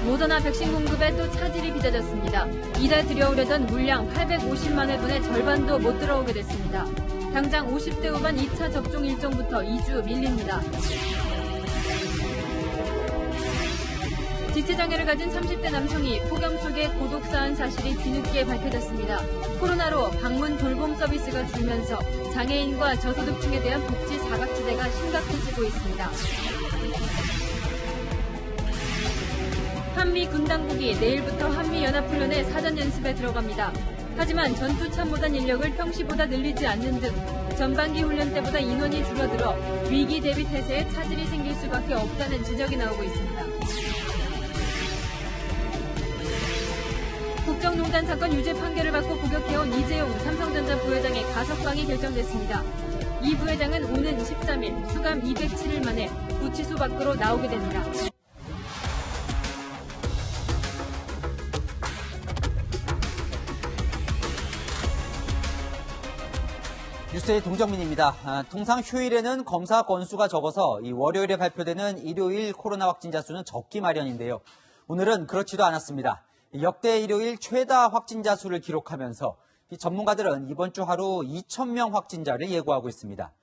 모더나 백신 공급에 또 차질이 빚어졌습니다. 이달 들여오려던 물량 850만 회분의 절반도 못 들어오게 됐습니다. 당장 50대 후반 2차 접종 일정부터 2주 밀립니다. 지체장애를 가진 30대 남성이 폭염 속에 고독사한 사실이 뒤늦게 밝혀졌습니다. 코로나로 방문 돌봄 서비스가 줄면서 장애인과 저소득층에 대한 복지 사각지대가 심각해지고 있습니다. 한미 군당국이 내일부터 한미연합훈련에 사전연습에 들어갑니다. 하지만 전투참모단 인력을 평시보다 늘리지 않는 등 전반기 훈련 때보다 인원이 줄어들어 위기 대비 태세에 차질이 생길 수밖에 없다는 지적이 나오고 있습니다. 국정농단 사건 유죄 판결을 받고 구격해온 이재용 삼성전자 부회장의 가석방이 결정됐습니다. 이 부회장은 오는 13일 수감 207일 만에 구치소 밖으로 나오게 됩니다. 뉴스의 동정민입니다. 통상 휴일에는 검사 건수가 적어서 이 월요일에 발표되는 일요일 코로나 확진자 수는 적기 마련인데요. 오늘은 그렇지도 않았습니다. 역대 일요일 최다 확진자 수를 기록하면서 이 전문가들은 이번 주 하루 2,000명 확진자를 예고하고 있습니다.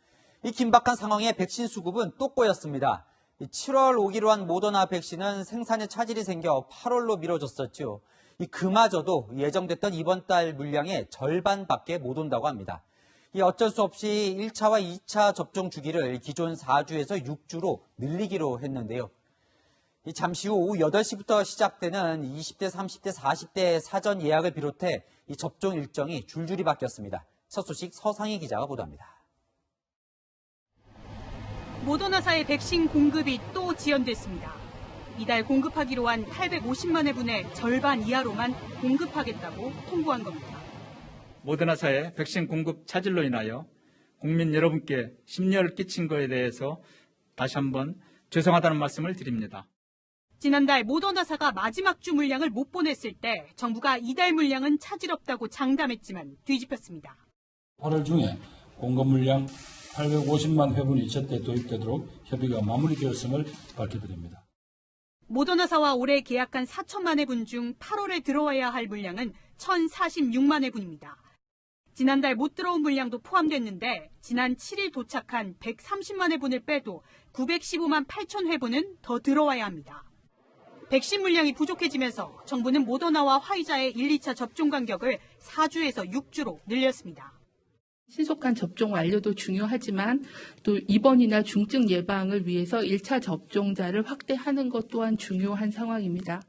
이 긴박한 상황에 백신 수급은 또 꼬였습니다. 7월 오기로 한 모더나 백신은 생산에 차질이 생겨 8월로 미뤄졌었죠. 그마저도 예정됐던 이번 달 물량의 절반밖에 못 온다고 합니다. 어쩔 수 없이 1차와 2차 접종 주기를 기존 4주에서 6주로 늘리기로 했는데요. 잠시 후 오후 8시부터 시작되는 20대, 30대, 40대 사전 예약을 비롯해 이 접종 일정이 줄줄이 바뀌었습니다. 첫 소식 서상희 기자가 보도합니다. 모더나사의 백신 공급이 또 지연됐습니다. 이달 공급하기로 한 850만 회분의 절반 이하로만 공급하겠다고 통보한 겁니다. 모더나사의 백신 공급 차질로 인하여 국민 여러분께 심려를 끼친 것에 대해서 다시 한번 죄송하다는 말씀을 드립니다. 지난달 모더나사가 마지막 주 물량을 못 보냈을 때 정부가 이달 물량은 차질 없다고 장담했지만 뒤집혔습니다. 8월 중에 공급 물량 850만 회분이 제때 도입되도록 협의가 마무리되었음을 밝혀드립니다. 모더나사와 올해 계약한 4천만 회분 중 8월에 들어와야 할 물량은 1,046만 회분입니다. 지난달 못 들어온 물량도 포함됐는데 지난 7일 도착한 130만 회분을 빼도 915만 8천 회분은 더 들어와야 합니다. 백신 물량이 부족해지면서 정부는 모더나와 화이자의 1, 2차 접종 간격을 4주에서 6주로 늘렸습니다. 신속한 접종 완료도 중요하지만 또 입원이나 중증 예방을 위해서 1차 접종자를 확대하는 것 또한 중요한 상황입니다.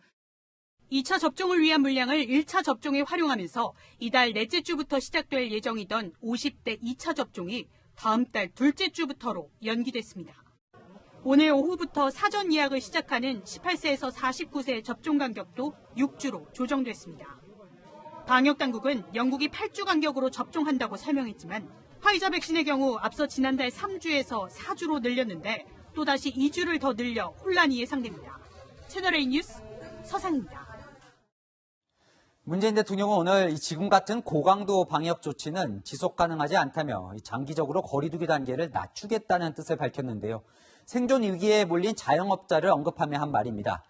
2차 접종을 위한 물량을 1차 접종에 활용하면서 이달 넷째 주부터 시작될 예정이던 50대 2차 접종이 다음 달 둘째 주부터로 연기됐습니다. 오늘 오후부터 사전 예약을 시작하는 18세에서 49세 접종 간격도 6주로 조정됐습니다. 방역당국은 영국이 8주 간격으로 접종한다고 설명했지만 화이자 백신의 경우 앞서 지난달 3주에서 4주로 늘렸는데 또다시 2주를 더 늘려 혼란이 예상됩니다. 채널A 뉴스 서상입니다. 문재인 대통령은 오늘 지금 같은 고강도 방역 조치는 지속 가능하지 않다며 장기적으로 거리 두기 단계를 낮추겠다는 뜻을 밝혔는데요. 생존 위기에 몰린 자영업자를 언급하며 한 말입니다.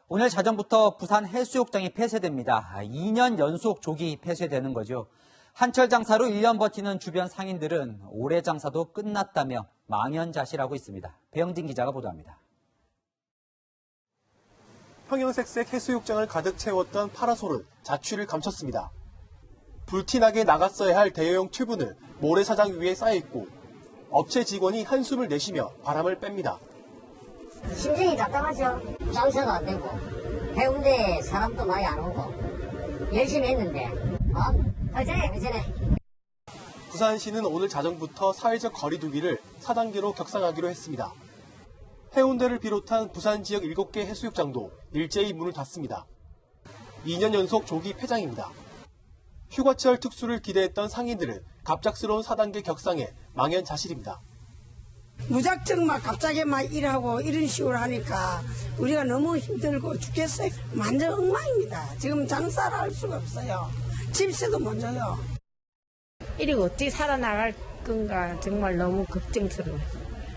오늘 자정부터 부산 해수욕장이 폐쇄됩니다. 2년 연속 조기 폐쇄되는 거죠. 한철 장사로 1년 버티는 주변 상인들은 올해 장사도 끝났다며 망연자실하고 있습니다. 배영진 기자가 보도합니다. 형형색색 해수욕장을 가득 채웠던 파라솔은 자취를 감췄습니다. 불티나게 나갔어야 할 대여용 튜브는 모래사장 위에 쌓여있고 업체 직원이 한숨을 내쉬며 바람을 뺍니다. 심정이 답답하죠. 장사도 안 되고 해운대 사람도 많이 안 오고 열심히 했는데 허전해. 부산시는 오늘 자정부터 사회적 거리 두기를 4단계로 격상하기로 했습니다. 해운대를 비롯한 부산 지역 7개 해수욕장도 일제히 문을 닫습니다. 2년 연속 조기 폐장입니다. 휴가철 특수를 기대했던 상인들은 갑작스러운 4단계 격상에 망연자실입니다. 무작정 갑자기 일하고 이런 식으로 하니까 우리가 너무 힘들고 죽겠어요. 완전 엉망입니다. 지금 장사를 할 수가 없어요. 집세도 못 줘요. 이리고 어떻게 살아나갈 건가 정말 너무 걱정스러워요.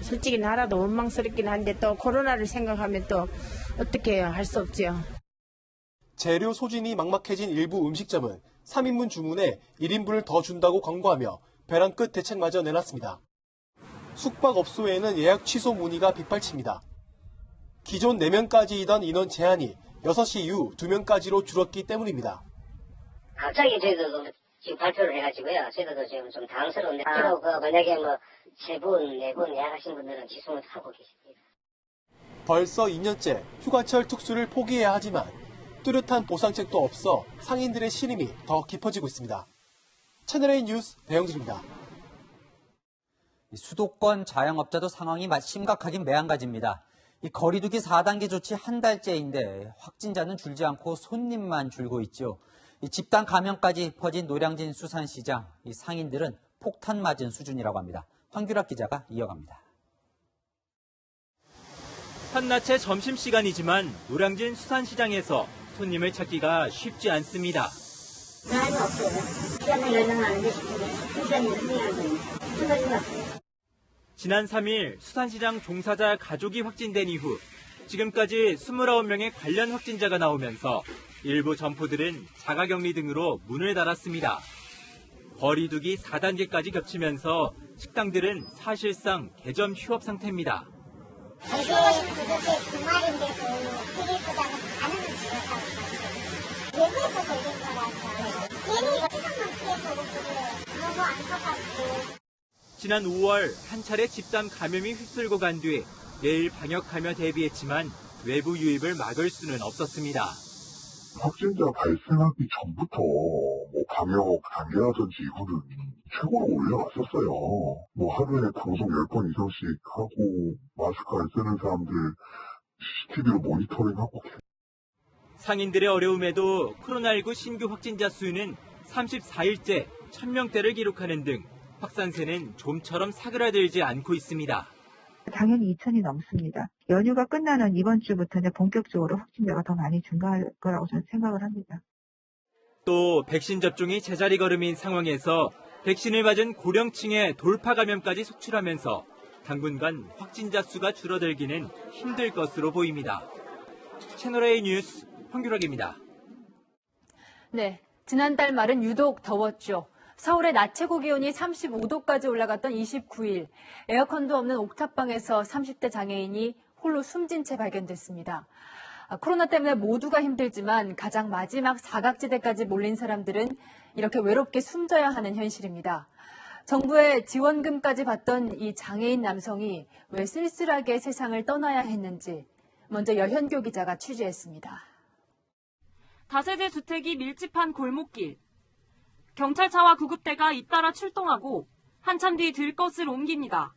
솔직히 나라도 원망스럽긴 한데 또 코로나를 생각하면 또 어떻게 해요? 할 수 없죠. 재료 소진이 막막해진 일부 음식점은 3인분 주문에 1인분을 더 준다고 광고하며 벼랑 끝 대책마저 내놨습니다. 숙박업소에는 예약 취소 문의가 빗발칩니다. 기존 4명까지이던 인원 제한이 6시 이후 2명까지로 줄었기 때문입니다. 갑자기 저희도 지금 발표를 해가지고요. 저희도 지금 좀 당황스러운데, 만약에 3분, 4분 예약하신 분들은 지속을 하고 계십니다. 벌써 2년째 휴가철 특수를 포기해야 하지만 뚜렷한 보상책도 없어 상인들의 시름이 더 깊어지고 있습니다. 채널A 뉴스 배영진입니다. 수도권 자영업자도 상황이 심각하긴 매한가지입니다. 이 거리두기 4단계 조치 한 달째인데 확진자는 줄지 않고 손님만 줄고 있죠. 이 집단 감염까지 퍼진 노량진 수산시장, 이 상인들은 폭탄 맞은 수준이라고 합니다. 황규락 기자가 이어갑니다. 한낮의 점심시간이지만 노량진 수산시장에서 손님을 찾기가 쉽지 않습니다. 사람이 없어요. 시간을 열명하는데 시간이 없어요. 지난 3일 수산시장 종사자 가족이 확진된 이후 지금까지 29명의 관련 확진자가 나오면서 일부 점포들은 자가격리 등으로 문을 닫았습니다. 거리두기 4단계까지 겹치면서 식당들은 사실상 개점 휴업 상태입니다. 이제 그렇게 주말인데도 피리보다는 가는 집었다고 외부에서 걸린 거라서 괜히 시간만 피해서 너무 안타깝고. 지난 5월 한 차례 집단 감염이 휩쓸고 간 뒤 내일 방역하며 대비했지만 외부 유입을 막을 수는 없었습니다. 확진자 발생하기 전부터 방역 단계라든지 이거는 최고로 올려왔었어요. 하루에 방송 10번 이상씩 하고 마스크 안 쓰는 사람들 CCTV로 모니터링하고. 상인들의 어려움에도 코로나19 신규 확진자 수는 34일째 1000명대를 기록하는 등 확산세는 좀처럼 사그라들지 않고 있습니다. 당연히 2,000이 넘습니다. 연휴가 끝나는 이번 주부터 이제 본격적으로 확진자가 더 많이 증가할 거라고 저는 생각을 합니다. 또 백신 접종이 제자리 걸음인 상황에서 백신을 맞은 고령층의 돌파 감염까지 속출하면서 당분간 확진자 수가 줄어들기는 힘들 것으로 보입니다. 채널A 뉴스 황규락입니다. 네, 지난달 말은 유독 더웠죠. 서울의 낮 최고 기온이 35도까지 올라갔던 29일, 에어컨도 없는 옥탑방에서 30대 장애인이 홀로 숨진 채 발견됐습니다. 코로나 때문에 모두가 힘들지만 가장 마지막 사각지대까지 몰린 사람들은 이렇게 외롭게 숨져야 하는 현실입니다. 정부의 지원금까지 받던 이 장애인 남성이 왜 쓸쓸하게 세상을 떠나야 했는지 먼저 여현교 기자가 취재했습니다. 다세대 주택이 밀집한 골목길. 경찰차와 구급대가 잇따라 출동하고 한참 뒤 들것을 옮깁니다.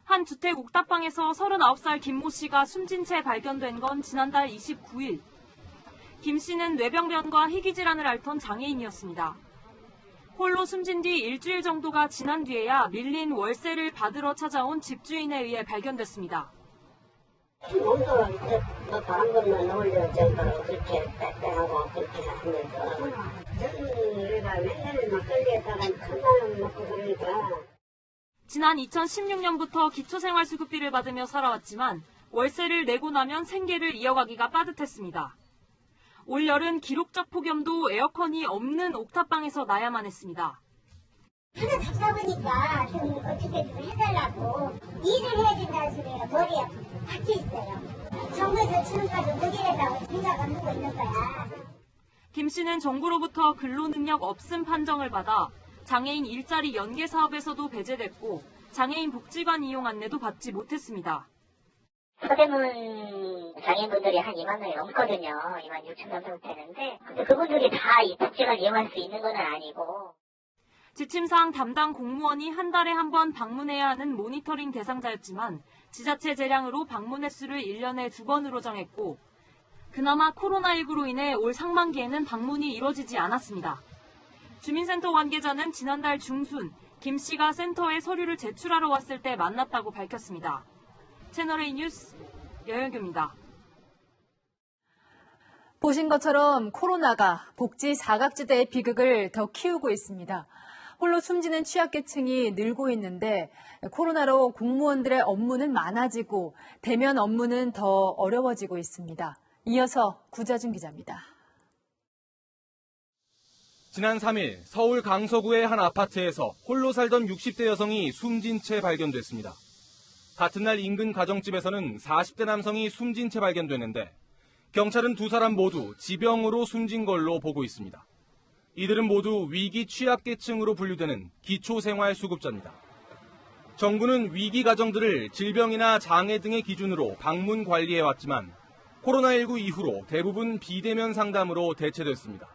한 주택 옥탑방에서 39살 김모 씨가 숨진 채 발견된 건 지난달 29일. 김 씨는 뇌병변과 희귀질환을 앓던 장애인이었습니다. 홀로 숨진 뒤 일주일 정도가 지난 뒤에야 밀린 월세를 받으러 찾아온 집주인에 의해 발견됐습니다. 몸도 바람 불면 올려 그렇게 빽빽하고 그렇게 하면서 우리가 맨날 막걸리에다가 큰사람 먹고 그러니까. 지난 2016년부터 기초생활수급비를 받으며 살아왔지만 월세를 내고 나면 생계를 이어가기가 빠듯했습니다. 올 여름 기록적 폭염도 에어컨이 없는 옥탑방에서 나야만 했습니다. 하나 답다 보니까 좀 어떻게 좀 해달라고 일을 해야 된다는 소리가 머리에 박혀 있어요. 정부에서 주는 까지 어디에다가 생각을 하고 있는 거야. 김 씨는 정부로부터 근로능력 없음 판정을 받아 장애인 일자리 연계 사업에서도 배제됐고 장애인 복지관 이용 안내도 받지 못했습니다. 서대문 장애인분들이 한 2만 명이 넘거든요. 2만 6천 명 정도 되는데 근데 그분들이 다 이 복지관 이용할 수 있는 건 아니고. 지침상 담당 공무원이 한 달에 한 번 방문해야 하는 모니터링 대상자였지만 지자체 재량으로 방문 횟수를 1년에 2번으로 정했고 그나마 코로나19로 인해 올 상반기에는 방문이 이뤄지지 않았습니다. 주민센터 관계자는 지난달 중순 김 씨가 센터에 서류를 제출하러 왔을 때 만났다고 밝혔습니다. 채널A 뉴스 여현규입니다. 보신 것처럼 코로나가 복지 사각지대의 비극을 더 키우고 있습니다. 홀로 숨지는 취약계층이 늘고 있는데 코로나로 공무원들의 업무는 많아지고 대면 업무는 더 어려워지고 있습니다. 이어서 구자준 기자입니다. 지난 3일 서울 강서구의 한 아파트에서 홀로 살던 60대 여성이 숨진 채 발견됐습니다. 같은 날 인근 가정집에서는 40대 남성이 숨진 채 발견됐는데 경찰은 두 사람 모두 지병으로 숨진 걸로 보고 있습니다. 이들은 모두 위기 취약계층으로 분류되는 기초생활수급자입니다. 정부는 위기 가정들을 질병이나 장애 등의 기준으로 방문 관리해왔지만 코로나19 이후로 대부분 비대면 상담으로 대체됐습니다.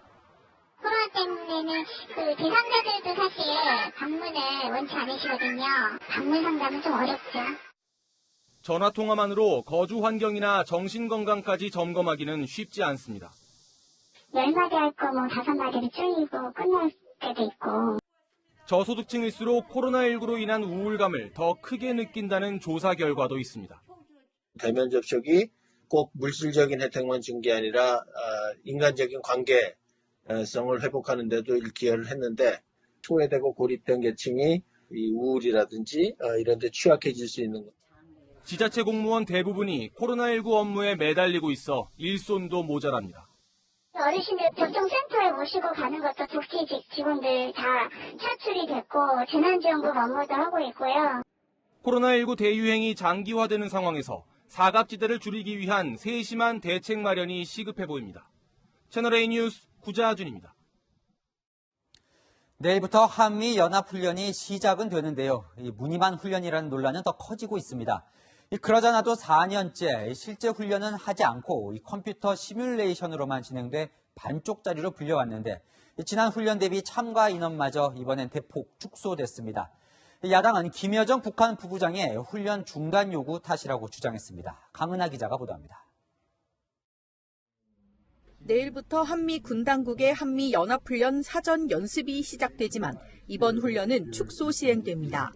코로나 때문에는 대상자들도 사실 방문을 원치 않으시거든요. 방문 상담은 좀 어렵죠. 전화통화만으로 거주 환경이나 정신건강까지 점검하기는 쉽지 않습니다. 10마디 할 거 5마디로 줄이고 끝날 때도 있고. 저소득층일수록 코로나19로 인한 우울감을 더 크게 느낀다는 조사 결과도 있습니다. 대면 접촉이 꼭 물질적인 혜택만 준 게 아니라 인간적인 관계성을 회복하는 데도 기여를 했는데 소외되고 고립된 계층이 이 우울이라든지 이런 데 취약해질 수 있는 것. 지자체 공무원 대부분이 코로나19 업무에 매달리고 있어 일손도 모자랍니다. 어르신들 접종센터에 모시고 가는 것도 복지 직원들 다 차출이 됐고 재난지원금 업무도 하고 있고요. 코로나19 대유행이 장기화되는 상황에서 사각지대를 줄이기 위한 세심한 대책 마련이 시급해 보입니다. 채널A 뉴스 구자준입니다. 내일부터 한미연합훈련이 시작은 되는데요. 이 무늬만 훈련이라는 논란은 더 커지고 있습니다. 그러잖아도 4년째 실제 훈련은 하지 않고 컴퓨터 시뮬레이션으로만 진행돼 반쪽짜리로 불려왔는데 지난 훈련 대비 참가 인원마저 이번엔 대폭 축소됐습니다. 야당은 김여정 북한 부부장의 훈련 중단 요구 탓이라고 주장했습니다. 강은하 기자가 보도합니다. 내일부터 한미 군당국의 한미연합훈련 사전 연습이 시작되지만 이번 훈련은 축소 시행됩니다.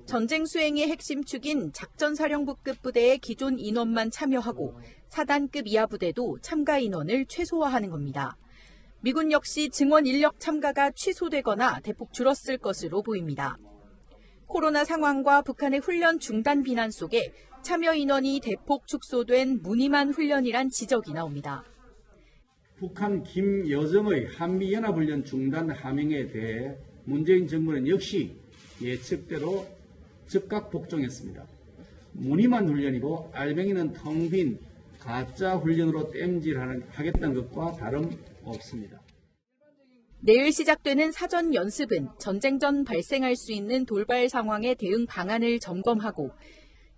전쟁 수행의 핵심 축인 작전사령부급 부대의 기존 인원만 참여하고 4단급 이하 부대도 참가 인원을 최소화하는 겁니다. 미군 역시 증원 인력 참가가 취소되거나 대폭 줄었을 것으로 보입니다. 코로나 상황과 북한의 훈련 중단 비난 속에 참여 인원이 대폭 축소된 무늬만 훈련이란 지적이 나옵니다. 북한 김여정의 한미연합훈련 중단 하명에 대해 문재인 정부는 역시 예측대로 즉각 복종했습니다. 무늬만 훈련이고 알맹이는 텅 빈 가짜 훈련으로 땜질하겠다는 것과 다름없습니다. 내일 시작되는 사전 연습은 전쟁 전 발생할 수 있는 돌발 상황의 대응 방안을 점검하고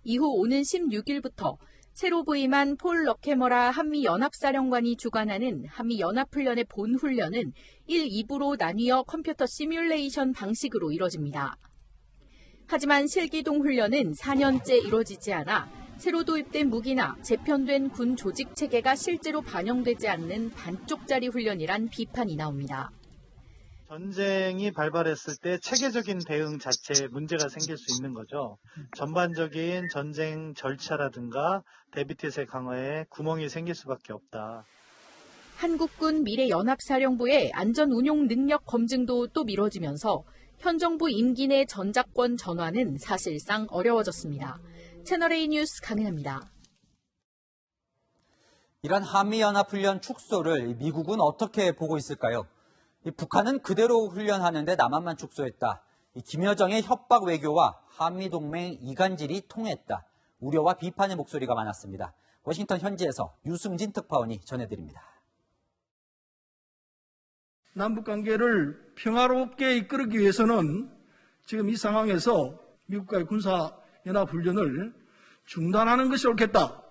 이후 오는 16일부터 새로 부임한 폴 러케머라 한미연합사령관이 주관하는 한미연합훈련의 본훈련은 1, 2부로 나뉘어 컴퓨터 시뮬레이션 방식으로 이뤄집니다. 하지만 실기동 훈련은 4년째 이뤄지지 않아 새로 도입된 무기나 재편된 군 조직 체계가 실제로 반영되지 않는 반쪽짜리 훈련이란 비판이 나옵니다. 전쟁이 발발했을 때 체계적인 대응 자체에 문제가 생길 수 있는 거죠. 전반적인 전쟁 절차라든가 대비태세 강화에 구멍이 생길 수밖에 없다. 한국군 미래연합사령부의 안전운용 능력 검증도 또 미뤄지면서 현 정부 임기 내 전작권 전환은 사실상 어려워졌습니다. 채널A 뉴스 강은하입니다. 이런 한미연합훈련 축소를 미국은 어떻게 보고 있을까요? 북한은 그대로 훈련하는데 남한만 축소했다. 김여정의 협박 외교와 한미동맹 이간질이 통했다. 우려와 비판의 목소리가 많았습니다. 워싱턴 현지에서 유승진 특파원이 전해드립니다. 남북관계를 평화롭게 이끌기 위해서는 지금 이 상황에서 미국과의 군사연합훈련을 중단하는 것이 옳겠다.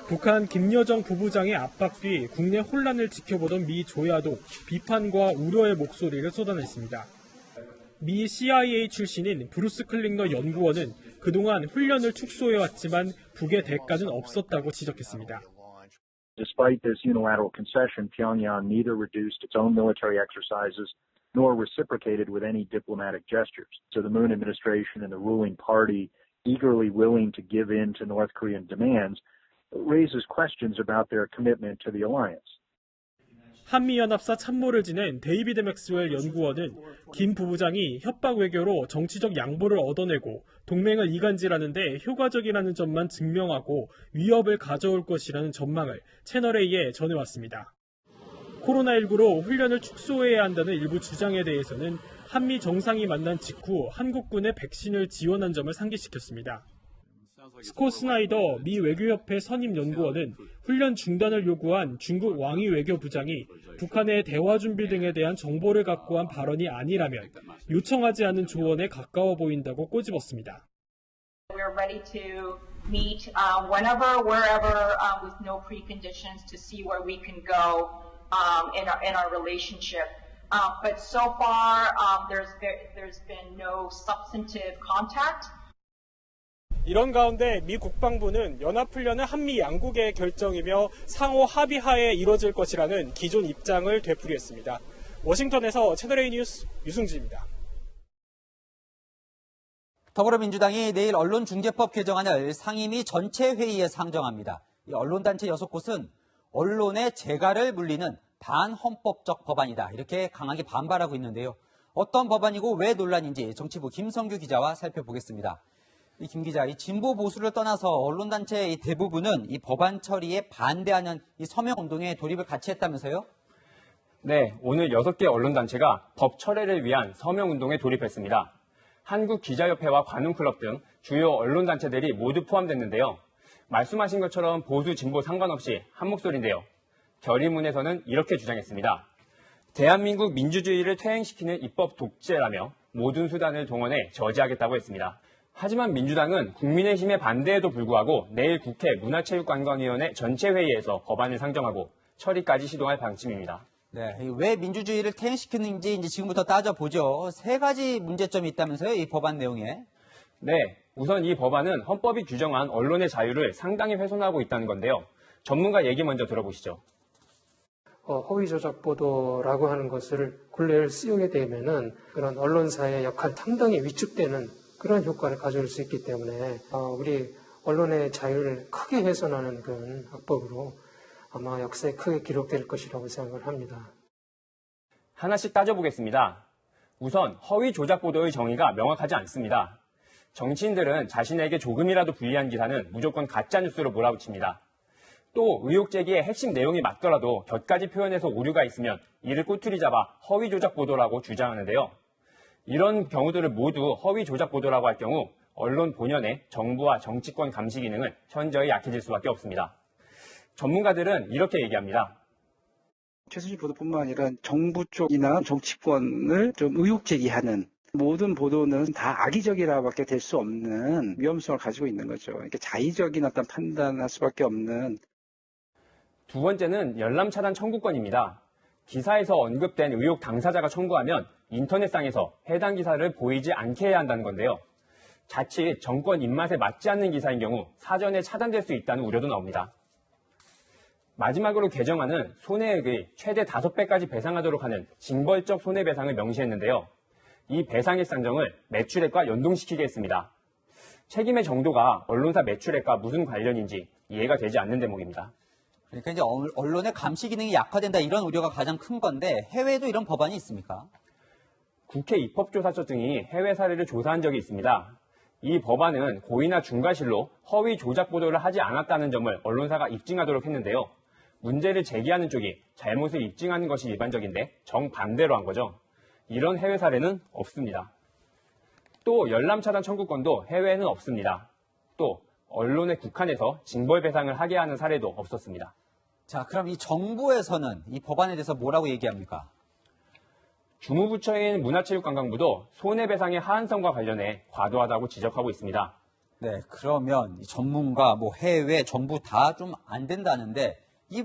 북한 김여정 부부장의 압박 뒤 국내 혼란을 지켜보던 미 조야도 비판과 우려의 목소리를 쏟아냈습니다. 미 CIA 출신인 브루스 클링너 연구원은 그동안 훈련을 축소해왔지만 북의 대가는 없었다고 지적했습니다. Despite this unilateral concession, Pyongyang neither reduced its own military exercises nor reciprocated with any diplomatic gestures. So the Moon administration and the ruling party, eagerly willing to give in to North Korean demands, raises questions about their commitment to the alliance. 한미연합사 참모를 지낸 데이비드 맥스웰 연구원은 김 부부장이 협박 외교로 정치적 양보를 얻어내고 동맹을 이간질하는데 효과적이라는 점만 증명하고 위협을 가져올 것이라는 전망을 채널A에 전해왔습니다. 코로나19로 훈련을 축소해야 한다는 일부 주장에 대해서는 한미 정상이 만난 직후 한국군의 백신을 지원한 점을 상기시켰습니다. 스콧 스나이더 미 외교협회 선임 연구원은 훈련 중단을 요구한 중국 왕이 외교부장이 북한의 대화 준비 등에 대한 정보를 갖고 한 발언이 아니라면 요청하지 않은 조언에 가까워 보인다고 꼬집었습니다. We're ready to meet whenever, wherever, with no preconditions to see where we can go in our relationship. But so far, there's been no substantive contact. 이런 가운데 미 국방부는 연합훈련은 한미 양국의 결정이며 상호 합의하에 이뤄질 것이라는 기존 입장을 되풀이했습니다. 워싱턴에서 채널A 뉴스 유승지입니다. 더불어민주당이 내일 언론중재법 개정안을 상임위 전체 회의에 상정합니다. 이 언론단체 6곳은 언론의 재갈을 물리는 반헌법적 법안이다, 이렇게 강하게 반발하고 있는데요. 어떤 법안이고 왜 논란인지 정치부 김성규 기자와 살펴보겠습니다. 김 기자, 이 진보 보수를 떠나서 언론단체 대부분은 이 법안 처리에 반대하는 이 서명운동에 돌입을 같이 했다면서요? 네, 오늘 6개 언론단체가 법 철회를 위한 서명운동에 돌입했습니다. 한국기자협회와 관훈클럽 등 주요 언론단체들이 모두 포함됐는데요. 말씀하신 것처럼 보수, 진보 상관없이 한 목소리인데요. 결의문에서는 이렇게 주장했습니다. 대한민국 민주주의를 퇴행시키는 입법 독재라며 모든 수단을 동원해 저지하겠다고 했습니다. 하지만 민주당은 국민의힘의 반대에도 불구하고 내일 국회 문화체육관광위원회 전체 회의에서 법안을 상정하고 처리까지 시도할 방침입니다. 네, 왜 민주주의를 퇴행시키는지 이제 지금부터 따져보죠. 3가지 문제점이 있다면서요, 이 법안 내용에? 네, 우선 이 법안은 헌법이 규정한 언론의 자유를 상당히 훼손하고 있다는 건데요. 전문가 얘기 먼저 들어보시죠. 허위 조작 보도라고 하는 것을 굴레를 씌우게 되면은 그런 언론사의 역할 상당히 위축되는 그런 효과를 가져올 수 있기 때문에 우리 언론의 자유를 크게 훼손하는 그런 악법으로 아마 역사에 크게 기록될 것이라고 생각을 합니다. 하나씩 따져보겠습니다. 우선 허위 조작 보도의 정의가 명확하지 않습니다. 정치인들은 자신에게 조금이라도 불리한 기사는 무조건 가짜뉴스로 몰아붙입니다. 또 의혹 제기의 핵심 내용이 맞더라도 곁가지 표현에서 오류가 있으면 이를 꼬투리 잡아 허위 조작 보도라고 주장하는데요. 이런 경우들을 모두 허위 조작 보도라고 할 경우 언론 본연의 정부와 정치권 감시 기능은 현저히 약해질 수밖에 없습니다. 전문가들은 이렇게 얘기합니다. 최순실 보도뿐만 아니라 정부 쪽이나 정치권을 좀 의혹 제기하는 모든 보도는 다 악의적이라밖에 될 수 없는 위험성을 가지고 있는 거죠. 그러니까 자의적인 어떤 판단할 수밖에 없는. 두 번째는 열람 차단 청구권입니다. 기사에서 언급된 의혹 당사자가 청구하면 인터넷상에서 해당 기사를 보이지 않게 해야 한다는 건데요. 자칫 정권 입맛에 맞지 않는 기사인 경우 사전에 차단될 수 있다는 우려도 나옵니다. 마지막으로 개정안은 손해액의 최대 5배까지 배상하도록 하는 징벌적 손해배상을 명시했는데요. 이 배상액 산정을 매출액과 연동시키게 했습니다. 책임의 정도가 언론사 매출액과 무슨 관련인지 이해가 되지 않는 대목입니다. 그러니까 이제 언론의 감시 기능이 약화된다, 이런 우려가 가장 큰 건데 해외에도 이런 법안이 있습니까? 국회 입법조사처 등이 해외 사례를 조사한 적이 있습니다. 이 법안은 고의나 중과실로 허위 조작 보도를 하지 않았다는 점을 언론사가 입증하도록 했는데요. 문제를 제기하는 쪽이 잘못을 입증하는 것이 일반적인데 정반대로 한 거죠. 이런 해외 사례는 없습니다. 또 열람 차단 청구권도 해외에는 없습니다. 또 언론에 국한해서 징벌 배상을 하게 하는 사례도 없었습니다. 자, 그럼 이 정부에서는 이 법안에 대해서 뭐라고 얘기합니까? 주무부처인 문화체육관광부도 손해배상의 하한선과 관련해 과도하다고 지적하고 있습니다. 네, 그러면 전문가, 해외, 정부 다 좀 안 된다는데 이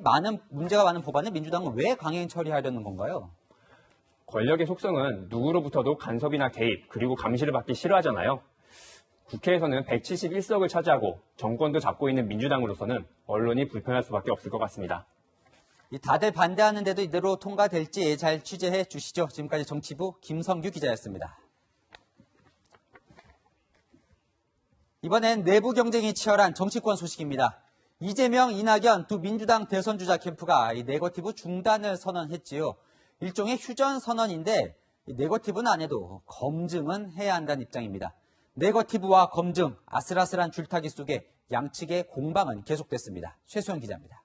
문제가 많은 법안을 민주당은 왜 강행 처리하려는 건가요? 권력의 속성은 누구로부터도 간섭이나 개입, 그리고 감시를 받기 싫어하잖아요. 국회에서는 171석을 차지하고 정권도 잡고 있는 민주당으로서는 언론이 불편할 수밖에 없을 것 같습니다. 다들 반대하는데도 이대로 통과될지 잘 취재해 주시죠. 지금까지 정치부 김성규 기자였습니다. 이번엔 내부 경쟁이 치열한 정치권 소식입니다. 이재명, 이낙연 두 민주당 대선 주자 캠프가 이 네거티브 중단을 선언했지요. 일종의 휴전 선언인데 네거티브는 안 해도 검증은 해야 한다는 입장입니다. 네거티브와 검증, 아슬아슬한 줄타기 속에 양측의 공방은 계속됐습니다. 최수영 기자입니다.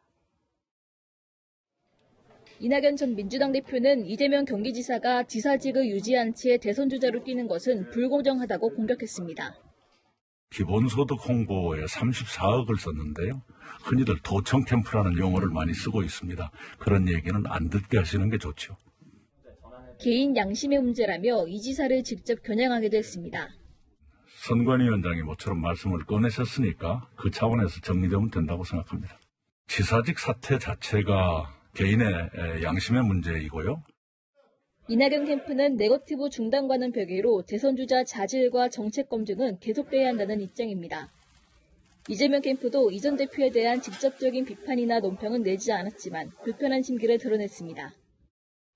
이낙연 전 민주당 대표는 이재명 경기지사가 지사직을 유지한 채 대선 주자로 뛰는 것은 불공정하다고 공격했습니다. 기본소득 홍보에 34억을 썼는데요. 흔히들 도청 캠프라는 용어를 많이 쓰고 있습니다. 그런 얘기는 안 듣게 하시는 게 좋죠. 개인 양심의 문제라며 이 지사를 직접 겨냥하기도 했습니다. 선관위원장이 모처럼 말씀을 꺼내셨으니까 그 차원에서 정리되면 된다고 생각합니다. 지사직 사퇴 자체가 개인의 양심의 문제이고요. 이낙연 캠프는 네거티브 중단과는 별개로 대선 주자 자질과 정책 검증은 계속돼야 한다는 입장입니다. 이재명 캠프도 이전 대표에 대한 직접적인 비판이나 논평은 내지 않았지만 불편한 심기를 드러냈습니다.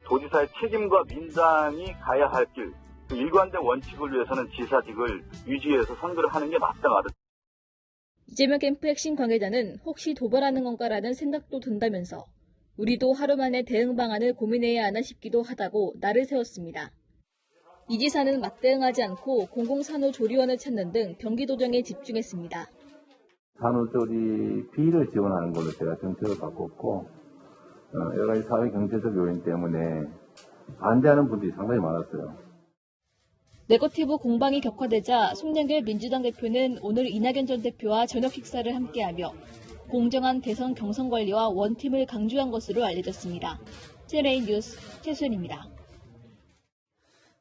도지사의 책임과 민당이 가야 할 길, 일관된 원칙을 위해서는 지사직을 유지해서 선거를 하는 게 마땅하다. 이재명 캠프 핵심 관계자는 혹시 도발하는 건가라는 생각도 든다면서 우리도 하루 만에 대응 방안을 고민해야 하나 싶기도 하다고 날을 세웠습니다. 이 지사는 맞대응하지 않고 공공산후조리원을 찾는 등 경기도정에 집중했습니다. 산후조리비를 지원하는 걸로 제가 정책을 바꿨고 여러 가지 사회 경제적 요인 때문에 반대하는 분들이 상당히 많았어요. 네거티브 공방이 격화되자 송영길 민주당 대표는 오늘 이낙연 전 대표와 저녁 식사를 함께하며 공정한 대선 경선 관리와 원팀을 강조한 것으로 알려졌습니다. 채널A 뉴스 최수연입니다.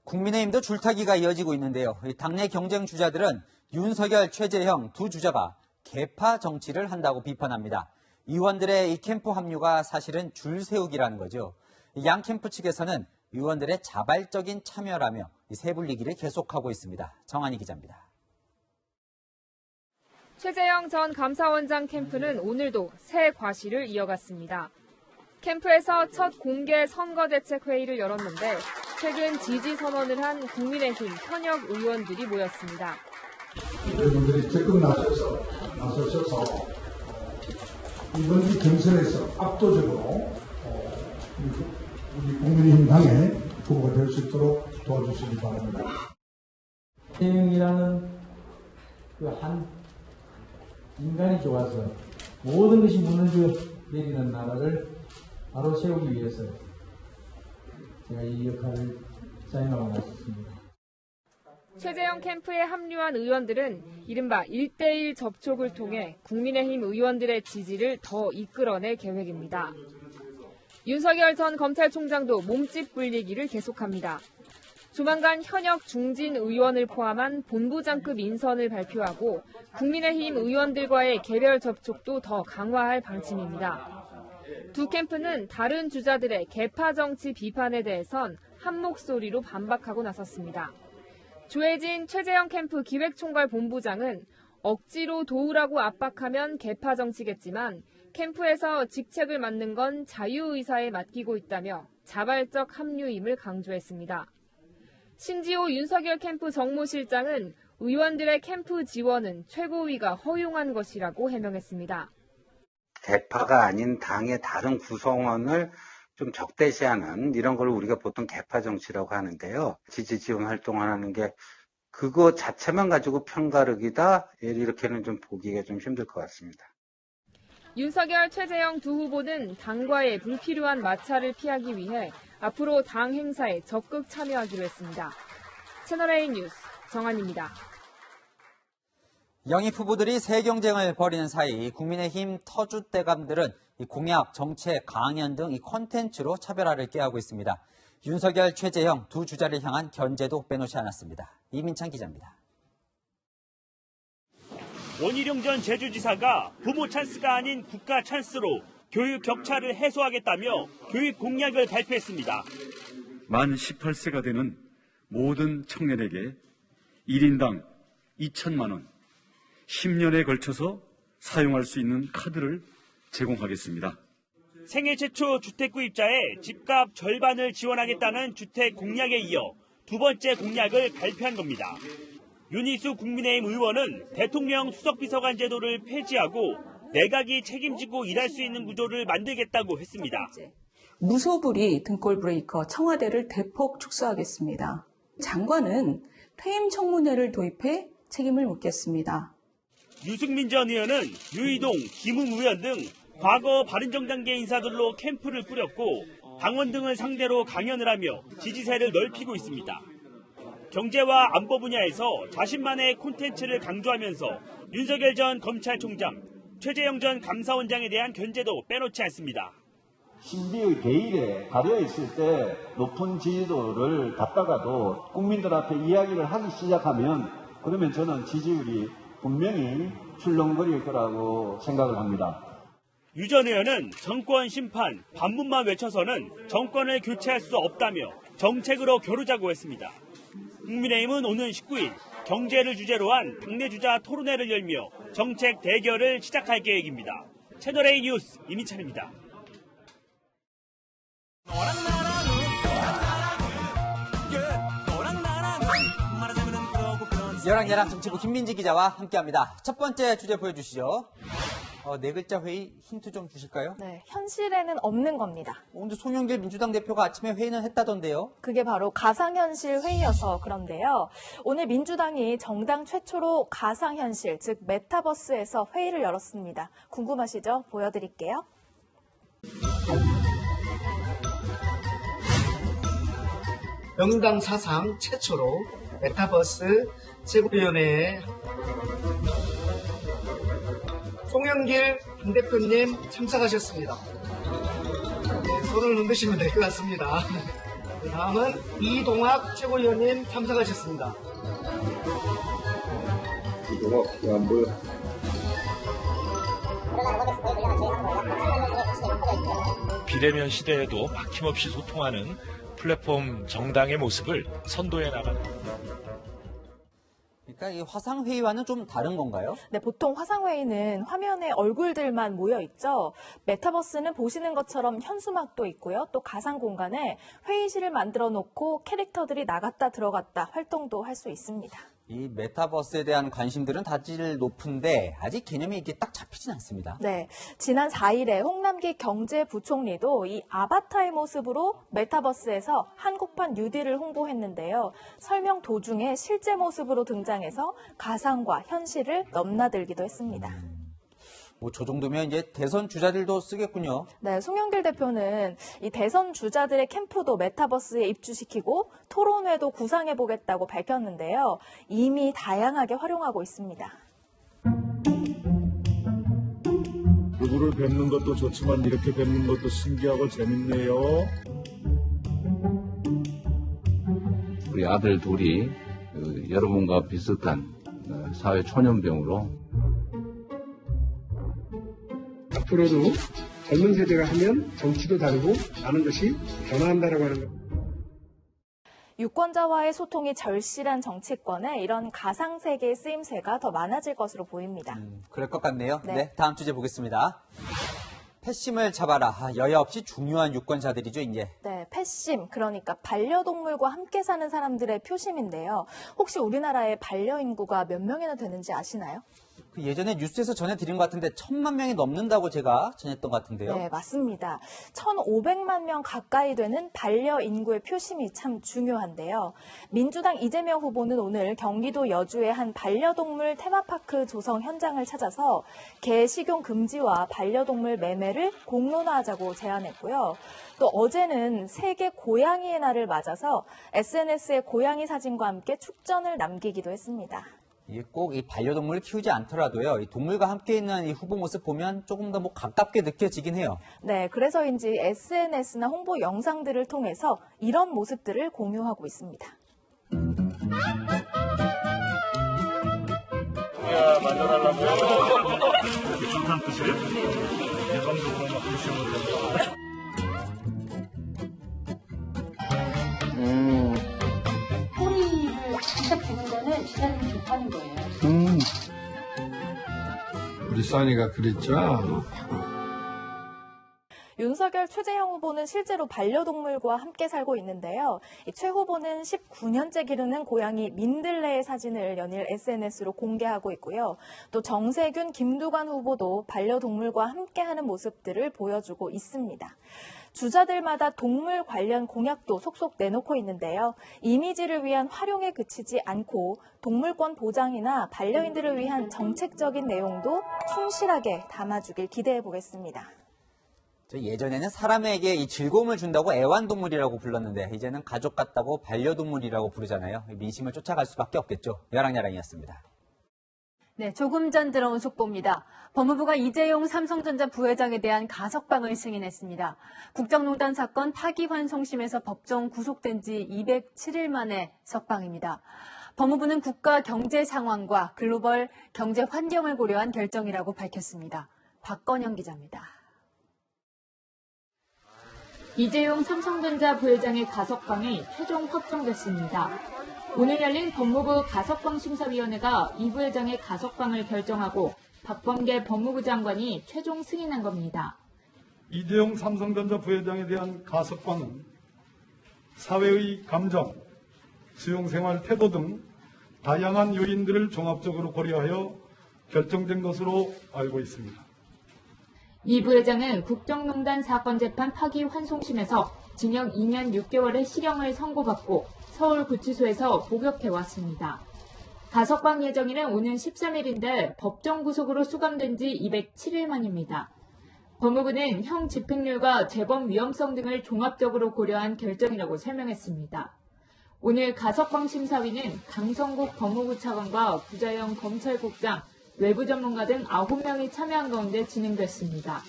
국민의힘도 줄타기가 이어지고 있는데요. 당내 경쟁 주자들은 윤석열, 최재형 두 주자가 개파 정치를 한다고 비판합니다. 의원들의 이 캠프 합류가 사실은 줄 세우기라는 거죠. 양 캠프 측에서는 의원들의 자발적인 참여라며 세불리기를 계속하고 있습니다. 정한희 기자입니다. 최재형 전 감사원장 캠프는 오늘도 새 과시를 이어갔습니다. 캠프에서 첫 공개 선거대책회의를 열었는데 최근 지지 선언을 한 국민의힘 현역 의원들이 모였습니다. 여러분들이 적극 나서셔서 이번 주 경선에서 압도적으로 우리 국민의힘 당의 후보가 될 수 있도록 도와주시기 바랍니다. 최재형이라는 그 한 인간이 좋아서 모든 것이 무너져 내리는 나라를 바로 세우기 위해서 제가 이 역할을 수행하고 나섰습니다. 최재형 캠프에 합류한 의원들은 이른바 1대1 접촉을 통해 국민의힘 의원들의 지지를 더 이끌어낼 계획입니다. 윤석열 전 검찰총장도 몸집 불리기를 계속합니다. 조만간 현역 중진 의원을 포함한 본부장급 인선을 발표하고 국민의힘 의원들과의 개별 접촉도 더 강화할 방침입니다. 두 캠프는 다른 주자들의 개파 정치 비판에 대해선 한 목소리로 반박하고 나섰습니다. 조혜진 최재형 캠프 기획총괄 본부장은 억지로 도우라고 압박하면 개파 정치겠지만 캠프에서 직책을 맡는 건 자유의사에 맡기고 있다며 자발적 합류임을 강조했습니다. 신지호 윤석열 캠프 정무실장은 의원들의 캠프 지원은 최고위가 허용한 것이라고 해명했습니다. 개파가 아닌 당의 다른 구성원을 좀 적대시하는 이런 걸 우리가 보통 개파 정치라고 하는데요. 지지 지원 활동을 하는 게 그거 자체만 가지고 편가르기다 이렇게는 좀 보기가 좀 힘들 것 같습니다. 윤석열, 최재형 두 후보는 당과의 불필요한 마찰을 피하기 위해 앞으로 당 행사에 적극 참여하기로 했습니다. 채널A 뉴스 정한입니다. 영입 후보들이 새 경쟁을 벌이는 사이 국민의힘 터줏대감들은 공약, 정책, 강연 등 이 콘텐츠로 차별화를 꾀하고 있습니다. 윤석열, 최재형 두 주자를 향한 견제도 빼놓지 않았습니다. 이민찬 기자입니다. 원희룡 전 제주지사가 부모 찬스가 아닌 국가 찬스로 교육 격차를 해소하겠다며 교육 공약을 발표했습니다. 만 18세가 되는 모든 청년에게 1인당 2천만 원, 10년에 걸쳐서 사용할 수 있는 카드를 제공하겠습니다. 생애 최초 주택 구입자의 집값 절반을 지원하겠다는 주택 공약에 이어 두 번째 공약을 발표한 겁니다. 윤희수 국민의힘 의원은 대통령 수석비서관 제도를 폐지하고 내각이 책임지고 일할 수 있는 구조를 만들겠다고 했습니다. 무소불위 등골 브레이커 청와대를 대폭 축소하겠습니다. 장관은 퇴임 청문회를 도입해 책임을 묻겠습니다. 유승민 전 의원은 유이동, 김웅 의원 등 과거 바른정당계 인사들로 캠프를 꾸렸고 당원 등을 상대로 강연을 하며 지지세를 넓히고 있습니다. 경제와 안보 분야에서 자신만의 콘텐츠를 강조하면서 윤석열 전 검찰총장, 최재형 전 감사원장에 대한 견제도 빼놓지 않습니다. 신비의 베일에 가려 있을 때 높은 지지도를 갖다가도 국민들 앞에 이야기를 하기 시작하면 그러면 저는 지지율이 분명히 출렁거릴 거라고 생각을 합니다. 유 전 의원은 정권 심판, 반문만 외쳐서는 정권을 교체할 수 없다며 정책으로 겨루자고 했습니다. 국민의힘은 오는 19일 경제를 주제로 한 당내 주자 토론회를 열며 정책 대결을 시작할 계획입니다. 채널A 뉴스 이민찬입니다. 여랑야랑 정치부 김민지 기자와 함께합니다. 첫 번째 주제 보여주시죠. 네 글자 회의 힌트 좀 주실까요? 네, 현실에는 없는 겁니다. 오늘 송영길 민주당 대표가 아침에 회의는 했다던데요. 그게 바로 가상현실 회의여서 그런데요. 오늘 민주당이 정당 최초로 가상현실, 즉 메타버스에서 회의를 열었습니다. 궁금하시죠? 보여드릴게요. 정당 사상 최초로 메타버스 제국위원회에 송영길 당대표님 참석하셨습니다. 네, 손을 흔드시면 될 것 같습니다. 다음은 이동학 최고위원님 참석하셨습니다. 이동학 안 보여. 비대면 시대에도 막힘없이 소통하는 플랫폼 정당의 모습을 선도해 나간다. 그러니까 이 화상회의와는 좀 다른 건가요? 네, 보통 화상회의는 화면에 얼굴들만 모여 있죠. 메타버스는 보시는 것처럼 현수막도 있고요. 또 가상 공간에 회의실을 만들어 놓고 캐릭터들이 나갔다 들어갔다 활동도 할 수 있습니다. 이 메타버스에 대한 관심들은 다들 높은데 아직 개념이 이게 딱 잡히진 않습니다. 네, 지난 4일에 홍남기 경제부총리도 이 아바타의 모습으로 메타버스에서 한국판 뉴딜을 홍보했는데요. 설명 도중에 실제 모습으로 등장해서 가상과 현실을 넘나들기도 했습니다. 저 정도면 이제 대선 주자들도 쓰겠군요. 네, 송영길 대표는 이 대선 주자들의 캠프도 메타버스에 입주시키고 토론회도 구상해보겠다고 밝혔는데요. 이미 다양하게 활용하고 있습니다. 누구를 뵙는 것도 좋지만 이렇게 뵙는 것도 신기하고 재밌네요. 우리 아들 둘이 여러분과 비슷한 사회 초년병으로 앞으로도 젊은 세대가 하면 정치도 다르고 많은 것이 변화한다라고 하는 것. 유권자와의 소통이 절실한 정치권에 이런 가상세계의 쓰임새가 더 많아질 것으로 보입니다. 그럴 것 같네요. 네. 네, 다음 주제 보겠습니다. 패심을 잡아라. 여야 없이 중요한 유권자들이죠, 이제. 네, 패심, 그러니까 반려동물과 함께 사는 사람들의 표심인데요. 혹시 우리나라의 반려인구가 몇 명이나 되는지 아시나요? 예전에 뉴스에서 전해드린 것 같은데 1,000만 명이 넘는다고 제가 전했던 것 같은데요. 네, 맞습니다. 1,500만 명 가까이 되는 반려인구의 표심이 참 중요한데요. 민주당 이재명 후보는 오늘 경기도 여주의 한 반려동물 테마파크 조성 현장을 찾아서 개 식용 금지와 반려동물 매매를 공론화하자고 제안했고요. 또 어제는 세계 고양이의 날을 맞아서 SNS에 고양이 사진과 함께 축전을 남기기도 했습니다. 이게 꼭 이 반려동물을 키우지 않더라도요. 이 동물과 함께 있는 이 후보 모습 보면 조금 더 가깝게 느껴지긴 해요. 네, 그래서인지 SNS나 홍보 영상들을 통해서 이런 모습들을 공유하고 있습니다. 만져달라고요? 이렇게 좋다는 뜻이에요? 예방도 그런 거 보시면 됩니다. 꼬리를 살짝 주는 거는 지사님이 좋다는 거예요. 우리 써니가 그랬죠? 윤석열, 최재형 후보는 실제로 반려동물과 함께 살고 있는데요. 최 후보는 19년째 기르는 고양이 민들레의 사진을 연일 SNS로 공개하고 있고요. 또 정세균, 김두관 후보도 반려동물과 함께하는 모습들을 보여주고 있습니다. 주자들마다 동물 관련 공약도 속속 내놓고 있는데요. 이미지를 위한 활용에 그치지 않고 동물권 보장이나 반려인들을 위한 정책적인 내용도 충실하게 담아주길 기대해 보겠습니다. 예전에는 사람에게 이 즐거움을 준다고 애완동물이라고 불렀는데 이제는 가족 같다고 반려동물이라고 부르잖아요. 민심을 쫓아갈 수밖에 없겠죠. 야랑야랑이었습니다. 네, 조금 전 들어온 속보입니다. 법무부가 이재용 삼성전자 부회장에 대한 가석방을 승인했습니다. 국정농단 사건 파기환송심에서 법정 구속된 지 207일 만에 석방입니다. 법무부는 국가 경제 상황과 글로벌 경제 환경을 고려한 결정이라고 밝혔습니다. 박건영 기자입니다. 이재용 삼성전자 부회장의 가석방이 최종 확정됐습니다. 오늘 열린 법무부 가석방심사위원회가 이 부회장의 가석방을 결정하고 박범계 법무부 장관이 최종 승인한 겁니다. 이재용 삼성전자 부회장에 대한 가석방은 사회의 감정, 수용생활 태도 등 다양한 요인들을 종합적으로 고려하여 결정된 것으로 알고 있습니다. 이 부회장은 국정농단 사건 재판 파기환송심에서 징역 2년 6개월의 실형을 선고받고 서울구치소에서 복역해왔습니다. 가석방 예정일은 오는 13일인데 법정 구속으로 수감된 지 207일 만입니다. 법무부는 형 집행률과 재범 위험성 등을 종합적으로 고려한 결정이라고 설명했습니다. 오늘 가석방 심사위는 강성국 법무부 차관과 구자영 검찰국장, 외부 전문가 등 9명이 참여한 가운데 진행됐습니다.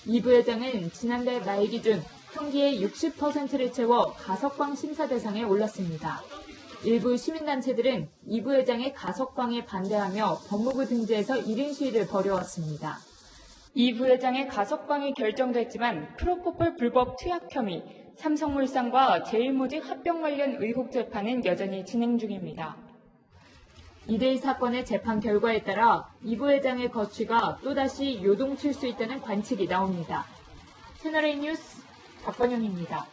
이 부회장은 지난달 말 기준 형기의 60%를 채워 가석방 심사 대상에 올랐습니다. 일부 시민단체들은 이 부회장의 가석방에 반대하며 법무부 등지에서 1인 시위를 벌여왔습니다. 이 부회장의 가석방이 결정됐지만 프로포폴 불법 투약 혐의, 삼성물산과 제일모직 합병 관련 의혹 재판은 여전히 진행 중입니다. 이들 사건의 재판 결과에 따라 이 부회장의 거취가 또다시 요동칠 수 있다는 관측이 나옵니다. 채널A 뉴스 박건영입니다.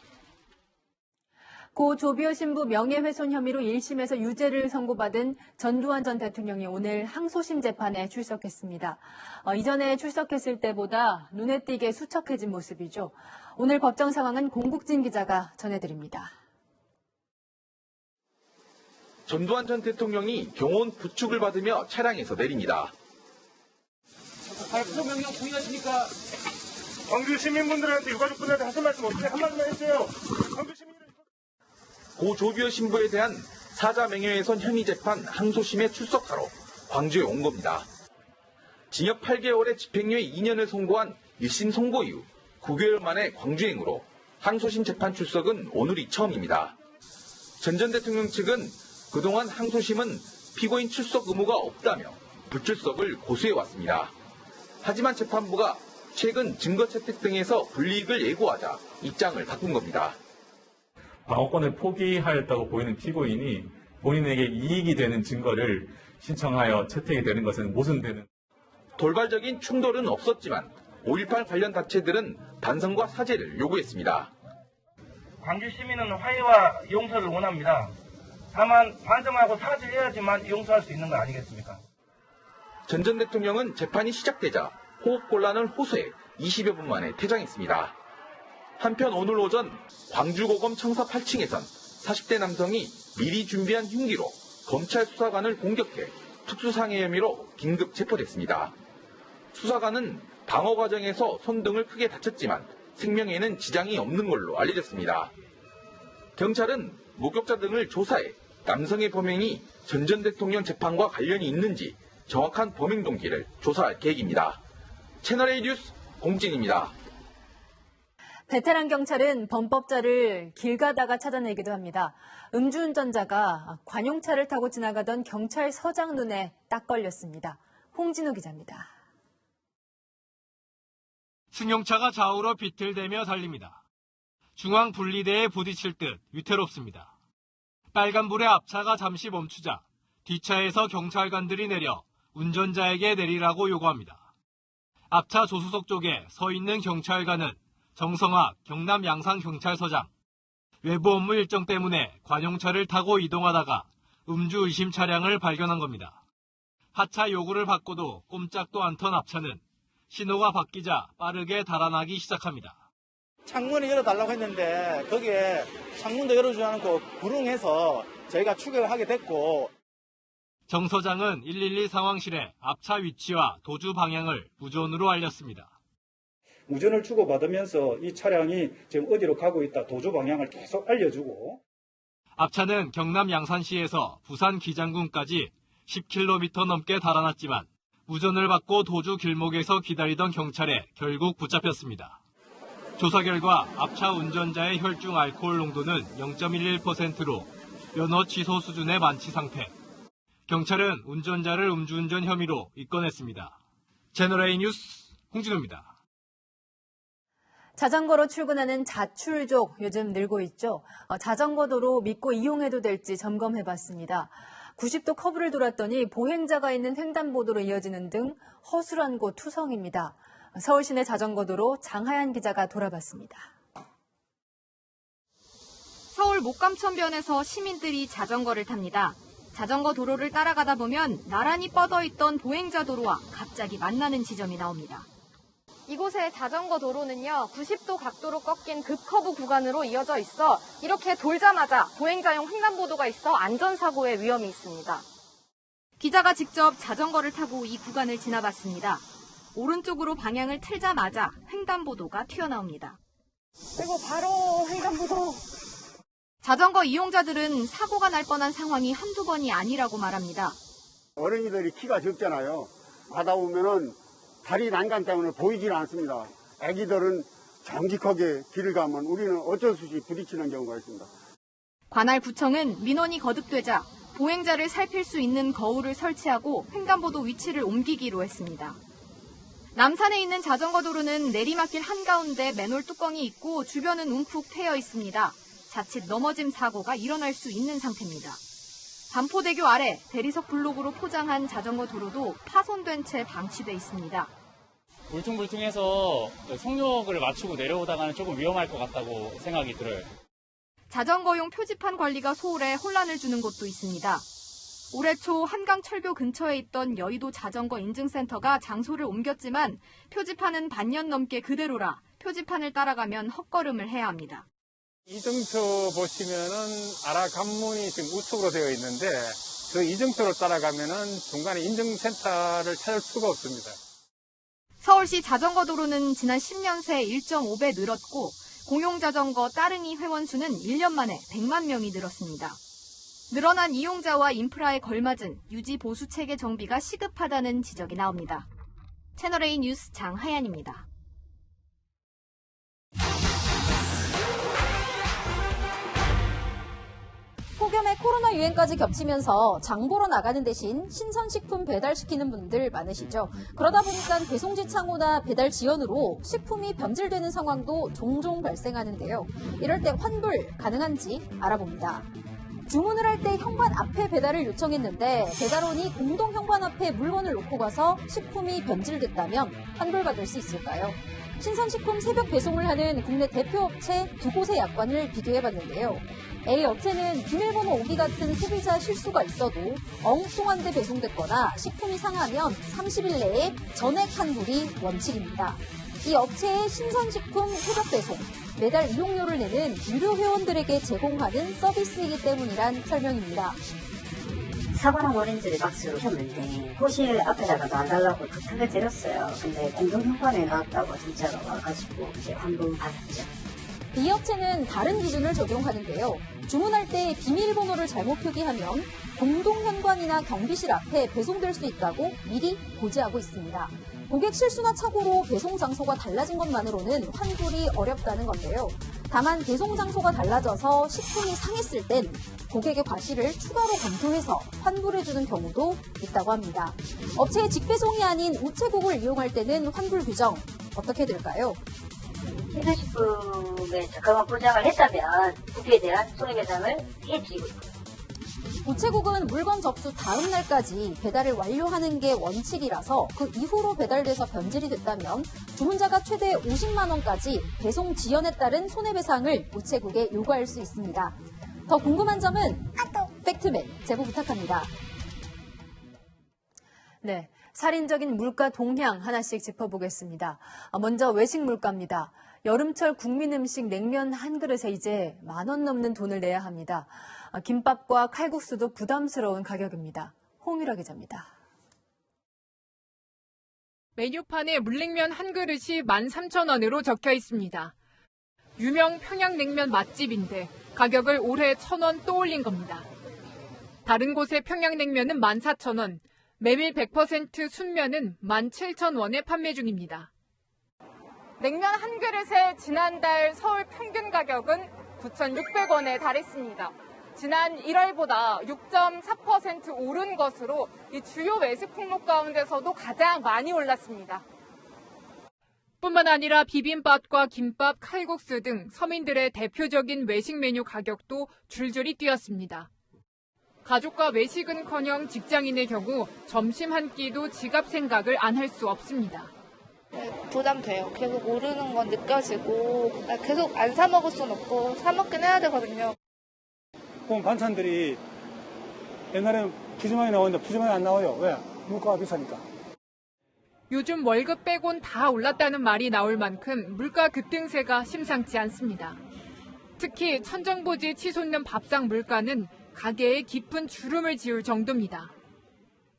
고 조비오 신부 명예훼손 혐의로 1심에서 유죄를 선고받은 전두환 전 대통령이 오늘 항소심 재판에 출석했습니다. 이전에 출석했을 때보다 눈에 띄게 수척해진 모습이죠. 오늘 법정 상황은 공국진 기자가 전해드립니다. 전두환 전 대통령이 경호원 부축을 받으며 차량에서 내립니다. 발표 명령 동의하십니까? 광주 시민분들한테 유가족분들한테 하실 말씀 어떻게 한 말씀만 해주세요. 광주 시민들. 고 조비오 신부에 대한 사자 명예훼손 혐의 재판 항소심에 출석하러 광주에 온 겁니다. 징역 8개월에 집행유예 2년을 선고한 1심 선고 이후 9개월 만에 광주행으로 항소심 재판 출석은 오늘이 처음입니다. 전 대통령 측은 그동안 항소심은 피고인 출석 의무가 없다며 불출석을 고수해왔습니다. 하지만 재판부가 최근 증거 채택 등에서 불이익을 예고하자 입장을 바꾼 겁니다. 방어권을 포기하였다고 보이는 피고인이 본인에게 이익이 되는 증거를 신청하여 채택이 되는 것은 모순되는. 돌발적인 충돌은 없었지만 5.18 관련 단체들은 반성과 사죄를 요구했습니다. 광주 시민은 화해와 용서를 원합니다. 다만 반성하고 사죄해야지만 용서할 수 있는 거 아니겠습니까? 전 대통령은 재판이 시작되자 호흡곤란을 호소해 20여 분 만에 퇴장했습니다. 한편 오늘 오전 광주고검 청사 8층에선 40대 남성이 미리 준비한 흉기로 검찰 수사관을 공격해 특수상해 혐의로 긴급 체포됐습니다. 수사관은 방어 과정에서 손등을 크게 다쳤지만 생명에는 지장이 없는 걸로 알려졌습니다. 경찰은 목격자 등을 조사해 남성의 범행이 전 대통령 재판과 관련이 있는지 정확한 범행 동기를 조사할 계획입니다. 채널A 뉴스 공진입니다. 베테랑 경찰은 범법자를 길 가다가 찾아내기도 합니다. 음주운전자가 관용차를 타고 지나가던 경찰서장 눈에 딱 걸렸습니다. 홍진우 기자입니다. 승용차가 좌우로 비틀대며 달립니다. 중앙 분리대에 부딪힐 듯 위태롭습니다. 빨간불에 앞차가 잠시 멈추자 뒷차에서 경찰관들이 내려 운전자에게 내리라고 요구합니다. 앞차 조수석 쪽에 서 있는 경찰관은 정성학 경남 양산경찰서장. 외부 업무 일정 때문에 관용차를 타고 이동하다가 음주 의심 차량을 발견한 겁니다. 하차 요구를 받고도 꼼짝도 않던 앞차는 신호가 바뀌자 빠르게 달아나기 시작합니다. 창문을 열어달라고 했는데 거기에 창문도 열어주지 않고 불응해서 저희가 추격을 하게 됐고. 정 서장은 112 상황실에 앞차 위치와 도주 방향을 무전으로 알렸습니다. 무전을 주고받으면서 이 차량이 지금 어디로 가고 있다 도주 방향을 계속 알려주고. 앞차는 경남 양산시에서 부산 기장군까지 10km 넘게 달아났지만 무전을 받고 도주 길목에서 기다리던 경찰에 결국 붙잡혔습니다. 조사 결과 앞차 운전자의 혈중 알코올 농도는 0.11%로 면허 취소 수준의 만취 상태. 경찰은 운전자를 음주운전 혐의로 입건했습니다. 채널A 뉴스 홍진호입니다. 자전거로 출근하는 자출족 요즘 늘고 있죠. 자전거 도로 믿고 이용해도 될지 점검해봤습니다. 90도 커브를 돌았더니 보행자가 있는 횡단보도로 이어지는 등 허술한 곳 투성입니다. 서울시내 자전거도로 장하얀 기자가 돌아봤습니다. 서울 목감천변에서 시민들이 자전거를 탑니다. 자전거 도로를 따라가다 보면 나란히 뻗어있던 보행자 도로와 갑자기 만나는 지점이 나옵니다. 이곳의 자전거 도로는요, 90도 각도로 꺾인 급커브 구간으로 이어져 있어 이렇게 돌자마자 보행자용 횡단보도가 있어 안전사고의 위험이 있습니다. 기자가 직접 자전거를 타고 이 구간을 지나봤습니다. 오른쪽으로 방향을 틀자마자 횡단보도가 튀어나옵니다. 그리고 바로 횡단보도. 자전거 이용자들은 사고가 날 뻔한 상황이 한두 번이 아니라고 말합니다. 어린이들이 키가 적잖아요. 가다 보면은 다리 난간 때문에 보이질 않습니다. 아기들은 정직하게 길을 가면 우리는 어쩔 수 없이 부딪히는 경우가 있습니다. 관할 구청은 민원이 거듭되자 보행자를 살필 수 있는 거울을 설치하고 횡단보도 위치를 옮기기로 했습니다. 남산에 있는 자전거 도로는 내리막길 한가운데 맨홀 뚜껑이 있고 주변은 움푹 패여 있습니다. 자칫 넘어짐 사고가 일어날 수 있는 상태입니다. 반포대교 아래 대리석 블록으로 포장한 자전거 도로도 파손된 채 방치돼 있습니다. 울퉁불퉁해서 속력을 맞추고 내려오다가는 조금 위험할 것 같다고 생각이 들어요. 자전거용 표지판 관리가 소홀해 혼란을 주는 곳도 있습니다. 올해 초 한강철교 근처에 있던 여의도 자전거 인증센터가 장소를 옮겼지만 표지판은 반년 넘게 그대로라 표지판을 따라가면 헛걸음을 해야 합니다. 이정표 보시면은 아라 관문이 지금 우측으로 되어 있는데 그 이정표로 따라가면은 중간에 인증센터를 찾을 수가 없습니다. 서울시 자전거 도로는 지난 10년 새 1.5배 늘었고 공용자전거 따릉이 회원 수는 1년 만에 100만 명이 늘었습니다. 늘어난 이용자와 인프라에 걸맞은 유지 보수 체계 정비가 시급하다는 지적이 나옵니다. 채널A 뉴스 장하얀입니다. 폭염에 코로나 유행까지 겹치면서 장 보러 나가는 대신 신선식품 배달시키는 분들 많으시죠. 그러다 보니까 배송지 창호나 배달 지연으로 식품이 변질되는 상황도 종종 발생하는데요. 이럴 때 환불 가능한지 알아봅니다. 주문을 할 때 현관 앞에 배달을 요청했는데 배달원이 공동 현관 앞에 물건을 놓고 가서 식품이 변질됐다면 환불받을 수 있을까요? 신선식품 새벽 배송을 하는 국내 대표 업체 두 곳의 약관을 비교해봤는데요. A 업체는 비밀번호 오기 같은 소비자 실수가 있어도 엉뚱한 데 배송됐거나 식품이 상하면 30일 내에 전액 환불이 원칙입니다. 이 업체의 신선식품 새벽 배송, 매달 이용료를 내는 유료 회원들에게 제공하는 서비스이기 때문이란 설명입니다. 사과랑 오렌지를 박스로 줬는데 호실 앞에다가 놔달라고 부탁을 드렸어요. 근데 공동현관에 놨다고 진짜로 와가지고 이제 환불 받았죠. 이 업체는 다른 기준을 적용하는데요. 주문할 때 비밀번호를 잘못 표기하면 공동현관이나 경비실 앞에 배송될 수 있다고 미리 고지하고 있습니다. 고객 실수나 착오로 배송 장소가 달라진 것만으로는 환불이 어렵다는 건데요. 다만 배송 장소가 달라져서 식품이 상했을 땐 고객의 과실을 추가로 검토해서 환불해주는 경우도 있다고 합니다. 업체의 직배송이 아닌 우체국을 이용할 때는 환불 규정 어떻게 될까요? 신선식품에 적합한 포장을 했다면 부피에 대한 손해배상을 해드리고 있고요. 우체국은 물건 접수 다음 날까지 배달을 완료하는 게 원칙이라서 그 이후로 배달돼서 변질이 됐다면 주문자가 최대 50만 원까지 배송 지연에 따른 손해배상을 우체국에 요구할 수 있습니다. 더 궁금한 점은 팩트맨 제보 부탁합니다. 네, 살인적인 물가 동향 하나씩 짚어보겠습니다. 먼저 외식 물가입니다. 여름철 국민 음식 냉면 한 그릇에 이제 10,000원 넘는 돈을 내야 합니다. 김밥과 칼국수도 부담스러운 가격입니다. 홍유라 기자입니다. 메뉴판에 물냉면 한 그릇이 13,000원으로 적혀 있습니다. 유명 평양냉면 맛집인데 가격을 올해 1,000원 또 올린 겁니다. 다른 곳의 평양냉면은 14,000원, 메밀 100% 순면은 17,000원에 판매 중입니다. 냉면 한 그릇의 지난달 서울 평균 가격은 9,600원에 달했습니다. 지난 1월보다 6.4% 오른 것으로 이 주요 외식 품목 가운데서도 가장 많이 올랐습니다. 뿐만 아니라 비빔밥과 김밥, 칼국수 등 서민들의 대표적인 외식 메뉴 가격도 줄줄이 뛰었습니다. 가족과 외식은커녕 직장인의 경우 점심 한 끼도 지갑 생각을 안 할 수 없습니다. 부담돼요. 계속 오르는 건 느껴지고 계속 안 사 먹을 순 없고 사 먹긴 해야 되거든요. 보면 반찬들이 옛날에는 푸짐하게 나오는데 푸짐하게 안 나와요. 왜? 물가가 비싸니까. 요즘 월급 빼곤 다 올랐다는 말이 나올 만큼 물가 급등세가 심상치 않습니다. 특히 천정부지 치솟는 밥상 물가는 가게에 깊은 주름을 지을 정도입니다.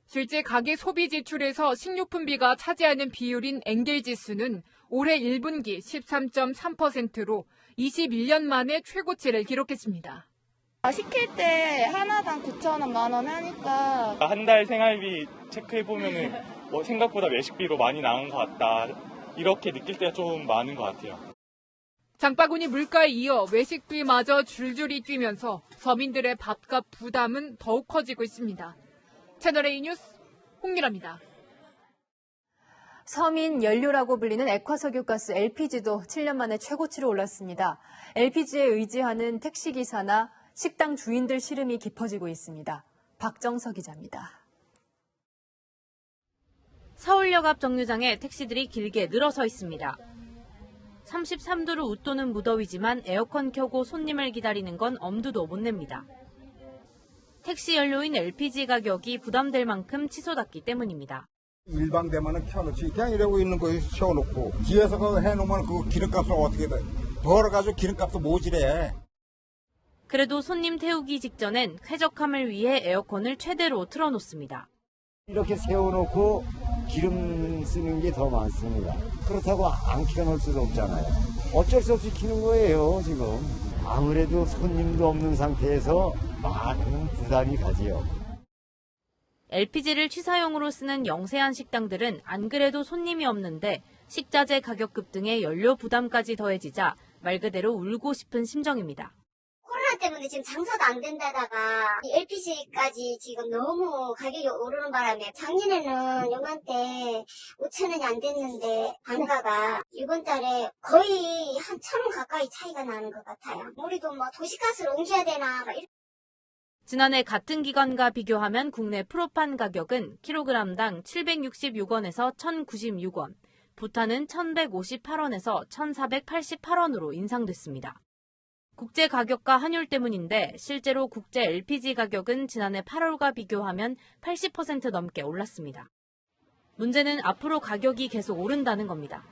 실제 가계 소비 지출에서 식료품비가 차지하는 비율인 엔겔지수는 올해 1분기 13.3%로 21년 만에 최고치를 기록했습니다. 시킬 때 하나당 9,000원, 10,000원 하니까 한 달 생활비 체크해보면은 생각보다 외식비로 많이 나온 것 같다. 이렇게 느낄 때가 좀 많은 것 같아요. 장바구니 물가에 이어 외식비마저 줄줄이 뛰면서 서민들의 밥값 부담은 더욱 커지고 있습니다. 채널A 뉴스 홍유라입니다. 서민 연료라고 불리는 액화석유가스 LPG도 7년 만에 최고치로 올랐습니다. LPG에 의지하는 택시기사나 식당 주인들 시름이 깊어지고 있습니다. 박정석 기자입니다. 서울역 앞 정류장에 택시들이 길게 늘어서 있습니다. 33도를 웃도는 무더위지만 에어컨 켜고 손님을 기다리는 건 엄두도 못 냅니다. 택시 연료인 LPG 가격이 부담될 만큼 치솟았기 때문입니다. 일방되면은 켜놓지 그냥 이러고 있는 거에 세워놓고 뒤에서 그거 해놓으면 그 기름값을 어떻게 돼? 벌어가지고 기름값도 모지래. 그래도 손님 태우기 직전엔 쾌적함을 위해 에어컨을 최대로 틀어놓습니다. 이렇게 세워놓고 기름 쓰는 게 더 많습니다. 그렇다고 안 켜놓을 수도 없잖아요. 어쩔 수 없이 켜는 거예요, 지금. 아무래도 손님도 없는 상태에서 많은 부담이 가지요. LPG를 취사용으로 쓰는 영세한 식당들은 안 그래도 손님이 없는데 식자재 가격 급등에 연료 부담까지 더해지자 말 그대로 울고 싶은 심정입니다. 코로나 때문에 지금 장사도 안 된다다가 LPG까지 지금 너무 가격이 오르는 바람에 작년에는 요맘때 5,000원이 안 됐는데 단가가 이번 달에 거의 한 1,000원 가까이 차이가 나는 것 같아요. 우리도 뭐 도시가스를 옮겨야 되나 지난해 같은 기간과 비교하면 국내 프로판 가격은 킬로그램당 766원에서 1,096원, 부탄은 1,158원에서 1,488원으로 인상됐습니다. 국제 가격과 환율 때문인데 실제로 국제 LPG 가격은 지난해 8월과 비교하면 80% 넘게 올랐습니다. 문제는 앞으로 가격이 계속 오른다는 겁니다.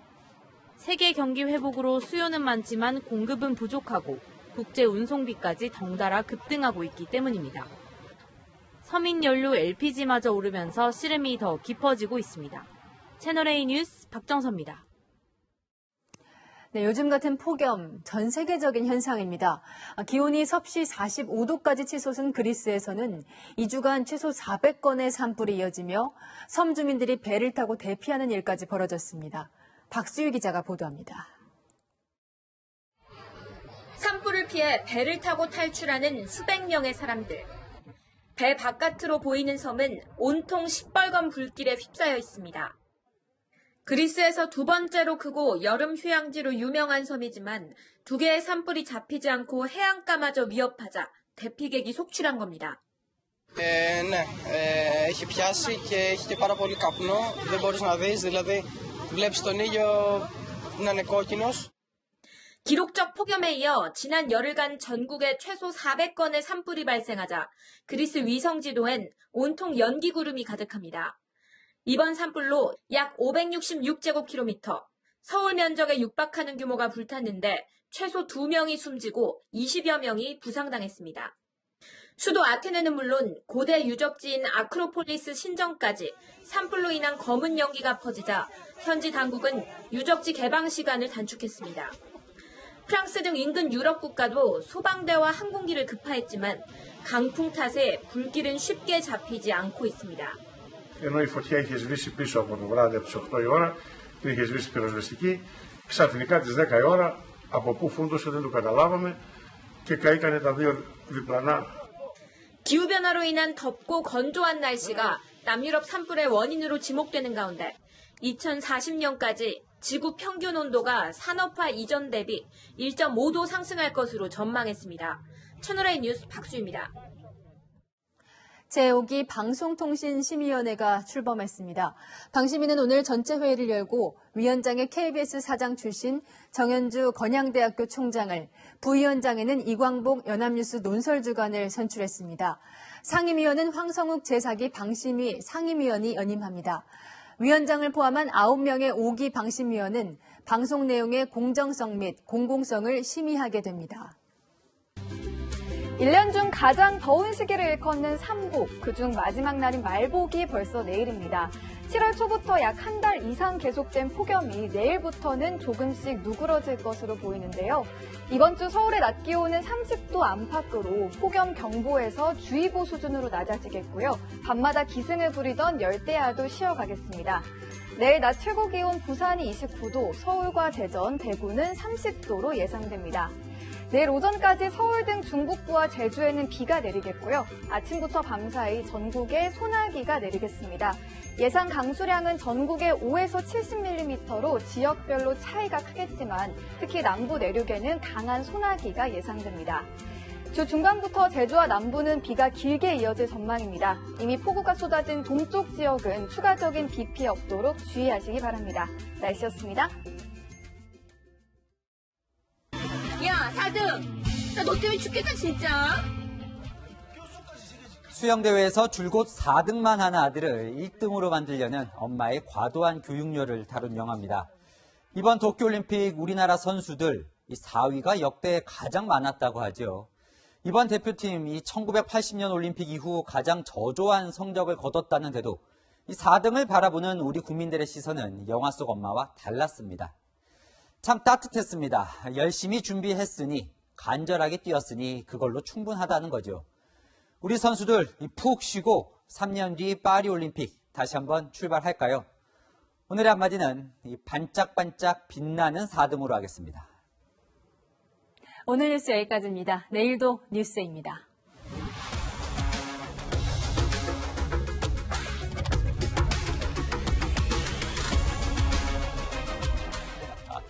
세계 경기 회복으로 수요는 많지만 공급은 부족하고 국제 운송비까지 덩달아 급등하고 있기 때문입니다. 서민 연료 LPG마저 오르면서 시름이 더 깊어지고 있습니다. 채널A 뉴스 박정서입니다. 네, 요즘 같은 폭염, 전 세계적인 현상입니다. 기온이 섭씨 45도까지 치솟은 그리스에서는 2주간 최소 400건의 산불이 이어지며 섬 주민들이 배를 타고 대피하는 일까지 벌어졌습니다. 박수유 기자가 보도합니다. 산불을 피해 배를 타고 탈출하는 수백 명의 사람들. 배 바깥으로 보이는 섬은 온통 시뻘건 불길에 휩싸여 있습니다. 그리스에서 두 번째로 크고 여름 휴양지로 유명한 섬이지만 두 개의 산불이 잡히지 않고 해안가마저 위협하자 대피객이 속출한 겁니다. Ναι, έχει πιάσει και έχει και πάρα πολύ καπνό. Δεν μπορείς να δεις, δηλαδή βλέπεις τον ήλιο να είναι κόκκινος. 기록적 폭염에 이어 지난 열흘간 전국에 최소 400건의 산불이 발생하자 그리스 위성 지도엔 온통 연기 구름이 가득합니다. 이번 산불로 약 566제곱킬로미터, 서울 면적에 육박하는 규모가 불탔는데 최소 2명이 숨지고 20여 명이 부상당했습니다. 수도 아테네는 물론 고대 유적지인 아크로폴리스 신전까지 산불로 인한 검은 연기가 퍼지자 현지 당국은 유적지 개방 시간을 단축했습니다. 프랑스 등 인근 유럽 국가도 소방대와 항공기를 급파했지만 강풍 탓에 불길은 쉽게 잡히지 않고 있습니다. Ενώ η φωτιά είχε σβήσει πίσω από το βράδυ από τις 8 η ώρα, την είχε σβήσει πυροσβεστική, ξαφνικά τις 10 η ώρα, από πού φούντωσε δεν το καταλάβαμε και καήκανε τα δύο διπλανά. 기후변화로 인한 덥고 건조한 날씨가 남유럽 산불의 원인으로 지목되는 가운데 2040년까지 지구 평균 온도가 산업화 이전 대비 1.5도 상승할 것으로 전망했습니다. 채널A 뉴스 박수입니다. 제5기 방송통신심의위원회가 출범했습니다. 방심위는 오늘 전체 회의를 열고 위원장에 KBS 사장 출신 정현주 건양대학교 총장을, 부위원장에는 이광복 연합뉴스 논설주간을 선출했습니다. 상임위원은 황성욱 제4기 방심위 상임위원이 연임합니다. 위원장을 포함한 9명의 5기 방심위원은 방송 내용의 공정성 및 공공성을 심의하게 됩니다. 1년 중 가장 더운 시기를 일컫는 삼복, 그중 마지막 날인 말복이 벌써 내일입니다. 7월 초부터 약 한 달 이상 계속된 폭염이 내일부터는 조금씩 누그러질 것으로 보이는데요. 이번 주 서울의 낮 기온은 30도 안팎으로 폭염 경보에서 주의보 수준으로 낮아지겠고요. 밤마다 기승을 부리던 열대야도 쉬어가겠습니다. 내일 낮 최고 기온 부산이 29도, 서울과 대전, 대구는 30도로 예상됩니다. 내일 오전까지 서울 등 중북부와 제주에는 비가 내리겠고요. 아침부터 밤사이 전국에 소나기가 내리겠습니다. 예상 강수량은 전국에 5에서 70mm로 지역별로 차이가 크겠지만 특히 남부 내륙에는 강한 소나기가 예상됩니다. 주 중반부터 제주와 남부는 비가 길게 이어질 전망입니다. 이미 폭우가 쏟아진 동쪽 지역은 추가적인 비 피해 없도록 주의하시기 바랍니다. 날씨였습니다. 야, 4등! 나 너 때문에 죽겠다, 진짜! 수영대회에서 줄곧 4등만 한 아들을 1등으로 만들려는 엄마의 과도한 교육열을 다룬 영화입니다. 이번 도쿄올림픽 우리나라 선수들 4위가 역대 가장 많았다고 하죠. 이번 대표팀이 1980년 올림픽 이후 가장 저조한 성적을 거뒀다는데도 이 4등을 바라보는 우리 국민들의 시선은 영화 속 엄마와 달랐습니다. 참 따뜻했습니다. 열심히 준비했으니, 간절하게 뛰었으니 그걸로 충분하다는 거죠. 우리 선수들 푹 쉬고 3년 뒤 파리올림픽 다시 한번 출발할까요? 오늘의 한마디는 반짝반짝 빛나는 4등으로 하겠습니다. 오늘 뉴스 여기까지입니다. 내일도 뉴스입니다.